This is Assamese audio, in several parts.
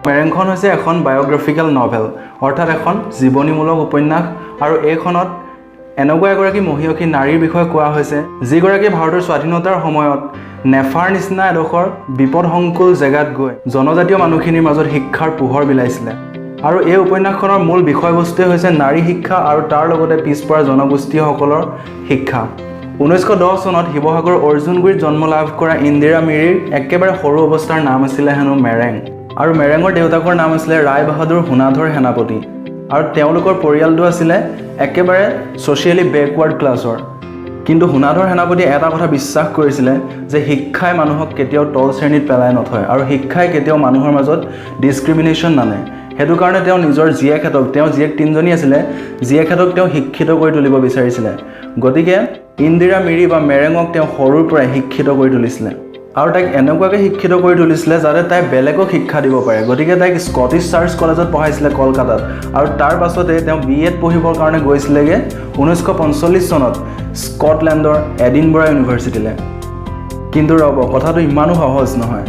মেৰেংখন হৈছে এখন বায়োগ্ৰাফিকেল নভেল অৰ্থাৎ এখন জীৱনীমূলক উপন্যাস আৰু এইখনত এনেকুৱা এগৰাকী মহিয়সী নাৰীৰ বিষয়ে কোৱা হৈছে যিগৰাকী ভাৰতৰ স্বাধীনতাৰ সময়ত নেফাৰ নিচিনা এডোখৰ বিপদসংকুল জেগাত গৈ জনজাতীয় মানুহখিনিৰ মাজত শিক্ষাৰ পোহৰ বিলাইছিলে আৰু এই উপন্যাসখনৰ মূল বিষয়বস্তুৱে হৈছে নাৰী শিক্ষা আৰু তাৰ লগতে পিছপৰা জনগোষ্ঠীসকলৰ শিক্ষা 1910 চনত শিৱসাগৰ অৰ্জুনগুৰিত জন্ম লাভ কৰা ইন্দিৰা মিৰিৰ একেবাৰে সৰু অৱস্থাৰ নাম আছিলে হেনো মেৰেং আৰু মেৰেঙৰ দেউতাকৰ নাম আছিলে ৰায় বাহাদুৰ সোণাধৰ সেনাপতি আৰু তেওঁলোকৰ পৰিয়ালটো আছিলে একেবাৰে ছ'চিয়েলি বেকৱাৰ্ড ক্লাছৰ কিন্তু সোণাধৰ সেনাপতি এটা কথা বিশ্বাস কৰিছিলে যে শিক্ষাই মানুহক কেতিয়াও তল শ্ৰেণীত পেলাই নথয় আৰু শিক্ষাই কেতিয়াও মানুহৰ মাজত ডিছক্ৰিমিনেশ্যন নানে সেইটো কাৰণে তেওঁ নিজৰ জীয়েকহঁতক তেওঁ জীয়েক তিনিজনী আছিলে জীয়েকহঁতক তেওঁ শিক্ষিত কৰি তুলিব বিচাৰিছিলে গতিকে ইন্দিৰা মিৰি বা মেৰেঙক তেওঁ সৰুৰ পৰাই শিক্ষিত কৰি তুলিছিলে আৰু তাইক এনেকুৱাকৈ শিক্ষিত কৰি তুলিছিলে যাতে তাই বেলেগক শিক্ষা দিব পাৰে গতিকে তাইক স্কটিছ চাৰ্চ কলেজত পঢ়াইছিলে কলকাতাত আৰু তাৰ পাছতে তেওঁ BEd পঢ়িবৰ কাৰণে গৈছিলেগৈ 1945 চনত স্কটলেণ্ডৰ এডিনবৰা ইউনিভাৰ্চিটিলৈ কিন্তু ৰ'ব কথাটো ইমানো সহজ নহয়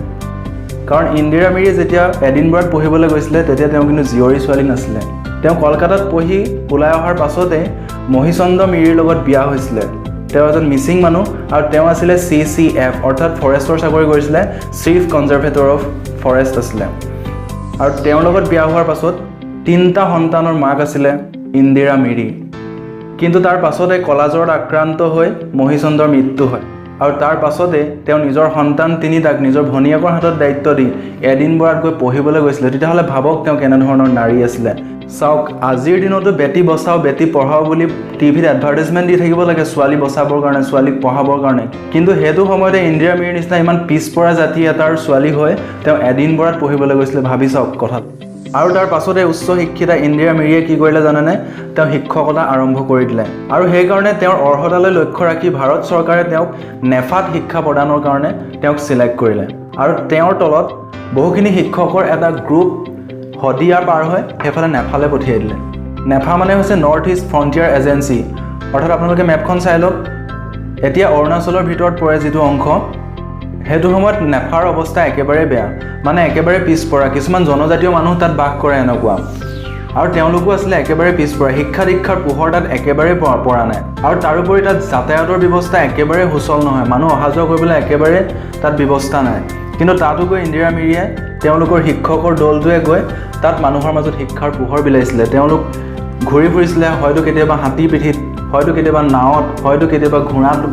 কাৰণ ইন্দিৰা মিৰি যেতিয়া এডিনবৰাত পঢ়িবলৈ গৈছিলে তেতিয়া তেওঁ কিন্তু জীয়ৰী ছোৱালী নাছিলে তেওঁ কলকাতাত পঢ়ি ওলাই অহাৰ পাছতে মহিচন্দ্ৰ মিৰিৰ লগত বিয়া হৈছিলে তেওঁ এজন মিচিং মানুহ আৰু তেওঁ আছিলে CCF অৰ্থাৎ ফৰেষ্টৰ চাকৰি কৰিছিলে চিফ কনজাৰভেটৰ অফ ফৰেষ্ট আছিলে আৰু তেওঁৰ লগত বিয়া হোৱাৰ পাছত 3টা সন্তানৰ মাক আছিলে ইন্দিৰা মিৰি কিন্তু তাৰ পাছতে কলাজ্বৰত আক্ৰান্ত হৈ মহিচন্দ্ৰৰ মৃত্যু হয় আৰু তাৰ পাছতে তেওঁ নিজৰ সন্তান তিনিটাক নিজৰ ভনীয়েকৰ হাতত দায়িত্ব দি এডিনবৰাত গৈ পঢ়িবলৈ গৈছিলে তেতিয়াহ'লে ভাবক তেওঁ কেনেধৰণৰ নাৰী আছিলে চাওক আজিৰ দিনতো বেটি বচাও বেটি পঢ়াও বুলি টিভিত এডভাৰটাইজমেণ্ট দি থাকিব লাগে ছোৱালী বচাবৰ কাৰণে ছোৱালীক পঢ়াবৰ কাৰণে কিন্তু সেইটো সময়তে ইন্দিৰা মিৰিৰ নিচিনা ইমান পিছপৰা জাতি এটাৰ ছোৱালী হৈ তেওঁ এডিনবৰাত পঢ়িবলৈ গৈছিলে ভাবি চাওক কথা আৰু তাৰ পাছতে উচ্চ শিক্ষিতা ইন্দিৰা মিৰিয়ে কি কৰিলে জানেনে তেওঁ শিক্ষকতা আৰম্ভ কৰি দিলে আৰু সেইকাৰণে তেওঁৰ অৰ্হতালৈ লক্ষ্য ৰাখি ভাৰত চৰকাৰে তেওঁক নেফাত শিক্ষা প্ৰদানৰ কাৰণে তেওঁক চিলেক্ট কৰিলে আৰু তেওঁৰ তলত বহুখিনি শিক্ষকৰ এটা গ্ৰুপ হদিয়া পাৰ হৈ সেইফালে নেফালে পঠিয়াই দিলে নেফা মানে হৈছে নৰ্থ ইষ্ট ফ্ৰণ্টিয়াৰ এজেঞ্চি অৰ্থাৎ আপোনালোকে মেপখন চাই লওক এতিয়া অৰুণাচলৰ ভিতৰত পৰে যিটো অংশ সেইটো সময়ত নেফাৰ অৱস্থা একেবাৰে বেয়া মানে একেবাৰে পিছপৰা কিছুমান জনজাতীয় মানুহ তাত বাস কৰে এনেকুৱা আৰু তেওঁলোকো আছিলে একেবাৰে পিছপৰা শিক্ষা দীক্ষাৰ পোহৰ তাত একেবাৰে পৰা নাই আৰু তাৰোপৰি তাত যাতায়াতৰ ব্যৱস্থা একেবাৰে সুচল নহয় মানুহ অহা যোৱা কৰিবলৈ একেবাৰে তাত ব্যৱস্থা নাই কিন্তু তাতো গৈ ইন্দিৰা মিৰিয়ে তেওঁলোকৰ শিক্ষকৰ দলটোৱে গৈ তাত মানুহৰ মাজত শিক্ষাৰ পোহৰ বিলাইছিলে তেওঁলোক ঘূৰি ফুৰিছিলে হয়তো কেতিয়াবা হাতী পিঠিত হয়তো কেতিয়াবা নাৱত হয়তো কেতিয়াবা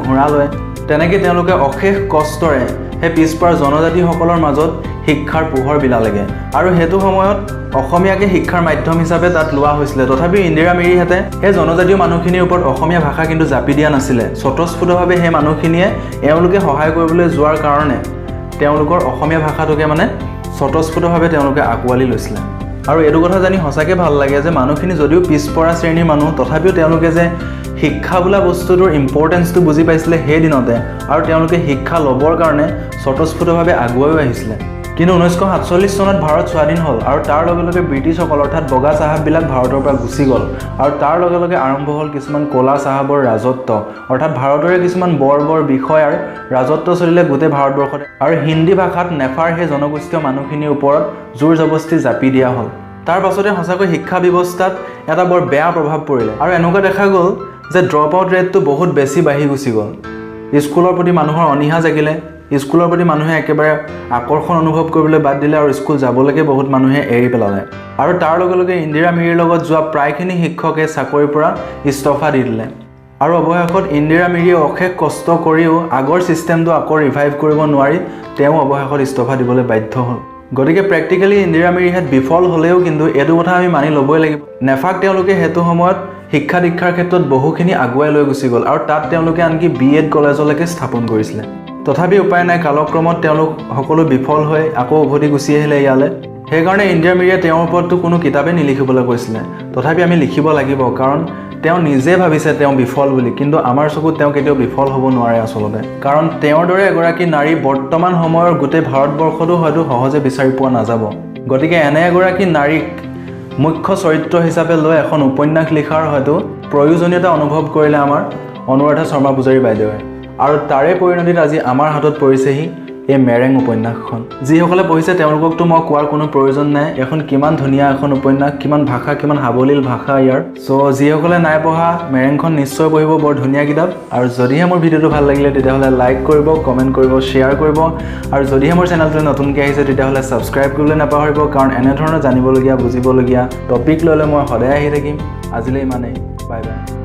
ঘোঁৰা লৈ তেনেকৈ তেওঁলোকে অশেষ কষ্টৰে সেই পিছপৰা জনজাতিসকলৰ মাজত শিক্ষাৰ পোহৰ বিলালেগে আৰু সেইটো সময়ত অসমীয়াকে শিক্ষাৰ মাধ্যম হিচাপে তাত লোৱা হৈছিলে তথাপিও ইন্দিৰা মিৰিহঁতে সেই জনজাতীয় মানুহখিনিৰ ওপৰত অসমীয়া ভাষা কিন্তু জাপি দিয়া নাছিলে স্বতঃস্ফূৰ্তভাৱে সেই মানুহখিনিয়ে এওঁলোকে সহায় কৰিবলৈ যোৱাৰ কাৰণে তেওঁলোকৰ অসমীয়া ভাষাটোকে মানে স্বতঃস্ফূৰ্তভাৱে তেওঁলোকে আঁকোৱালি লৈছিলে আৰু এইটো কথা জানি সঁচাকৈ ভাল লাগে যে মানুহখিনি যদিও পিছপৰা শ্ৰেণীৰ মানুহ তথাপিও তেওঁলোকে যে শিক্ষা বোলা বস্তুটোৰ ইম্পৰ্টেঞ্চটো বুজি পাইছিলে সেই দিনতে আৰু তেওঁলোকে শিক্ষা ল'বৰ কাৰণে স্বতঃস্ফূৰ্তভাৱে আগুৱাইও আহিছিলে কিন্তু 1947 চনত ভাৰত স্বাধীন হ'ল আৰু তাৰ লগে লগে ব্ৰিটিছসকল অৰ্থাৎ বগা চাহাববিলাক ভাৰতৰ পৰা গুচি গ'ল আৰু তাৰ লগে লগে আৰম্ভ হ'ল কিছুমান ক'লা চাহাবৰ ৰাজত্ব অৰ্থাৎ ভাৰতৰে কিছুমান বৰ বিষয়াৰ ৰাজত্ব চলিলে গোটেই ভাৰতবৰ্ষত আৰু হিন্দী ভাষাত নেফাৰ সেই জনগোষ্ঠীয় মানুহখিনিৰ ওপৰত জোৰ জবস্তি জাপি দিয়া হ'ল তাৰ পাছতে সঁচাকৈ শিক্ষা ব্যৱস্থাত এটা বৰ বেয়া প্ৰভাৱ পৰিলে আৰু এনেকুৱা দেখা গ'ল যে ড্ৰপ আউট ৰেটটো বহুত বেছি বাঢ়ি গুচি গ'ল স্কুলৰ প্ৰতি মানুহৰ অনীহা জাগিলে স্কুলৰ প্ৰতি মানুহে একেবাৰে আকৰ্ষণ অনুভৱ কৰিবলৈ বাদ দিলে আৰু স্কুল যাবলৈকে বহুত মানুহে এৰি পেলালে আৰু তাৰ লগে লগে ইন্দিৰা মিৰিৰ লগত যোৱা প্ৰায়খিনি শিক্ষকে চাকৰিৰ পৰা ইস্তফা দি দিলে আৰু অৱশেষত ইন্দিৰা মিৰিয়ে অশেষ কষ্ট কৰিও আগৰ ছিষ্টেমটো আকৌ ৰিভাইভ কৰিব নোৱাৰি তেওঁ অৱশেষত ইস্তফা দিবলৈ বাধ্য হ'ল গতিকে প্ৰেক্টিকেলি ইন্দিৰা মিৰিহঁত বিফল হ'লেও কিন্তু এইটো কথা আমি মানি ল'বই লাগিব নেফাক তেওঁলোকে সেইটো সময়ত শিক্ষা দীক্ষাৰ ক্ষেত্ৰত বহুখিনি আগুৱাই লৈ গুচি গ'ল আৰু তাত তেওঁলোকে আনকি BEd কলেজলৈকে স্থাপন কৰিছিলে তথাপি উপায় নাই কালক্ৰমত তেওঁলোক সকলো বিফল হৈ আকৌ উভতি গুচি আহিলে ইয়ালৈ সেইকাৰণে ইন্দিৰা মিৰিয়ে তেওঁৰ ওপৰততো কোনো কিতাপে নিলিখিবলৈ কৈছিলে তথাপি আমি লিখিব লাগিব কাৰণ তেওঁ নিজে ভাবিছে তেওঁ বিফল বুলি কিন্তু আমাৰ চকুত তেওঁ কেতিয়াও বিফল হ'ব নোৱাৰে আচলতে কাৰণ তেওঁৰ দৰে এগৰাকী নাৰী বৰ্তমান সময়ৰ গোটেই ভাৰতবৰ্ষতো হয়তো সহজে বিচাৰি পোৱা নাযাব গতিকে এনে এগৰাকী নাৰীক মুখ্য চৰিত্ৰ হিচাপে লৈ এখন উপন্যাস লিখাৰ হয়তো প্ৰয়োজনীয়তা অনুভৱ কৰিলে আমাৰ অনুৰাধা শৰ্মা পূজাৰী বাইদেৱে আৰু তাৰে পৰিণতিত আজি আমাৰ হাতত পৰিছেহি এই মেৰেং উপন্যাসখন। যিসকলে পঢ়িছে তেওঁলোককতো মই কোৱাৰ কোনো প্ৰয়োজন নাই, এখন কিমান ধুনীয়া এখন উপন্যাস, কিমান ভাষা, কিমান সাৱলীল ভাষা ইয়াৰ। চ' যিসকলে নাই পঢ়া মেৰেংখন নিশ্চয় পঢ়িব, বৰ ধুনীয়া কিতাপ। আৰু যদিহে মোৰ ভিডিঅ'টো ভাল লাগিলে তেতিয়াহ'লে লাইক কৰিব, কমেণ্ট কৰিব, শ্বেয়াৰ কৰিব। আৰু যদিহে মোৰ চেনেলটো নতুনকৈ আহিছে তেতিয়াহ'লে ছাবস্ক্ৰাইব কৰিবলৈ নাপাহৰিব, কাৰণ এনেধৰণৰ জানিবলগীয়া বুজিবলগীয়া টপিক লৈ মই সদায় আহি থাকিম। আজিলৈ ইমানেই, বাই বাই।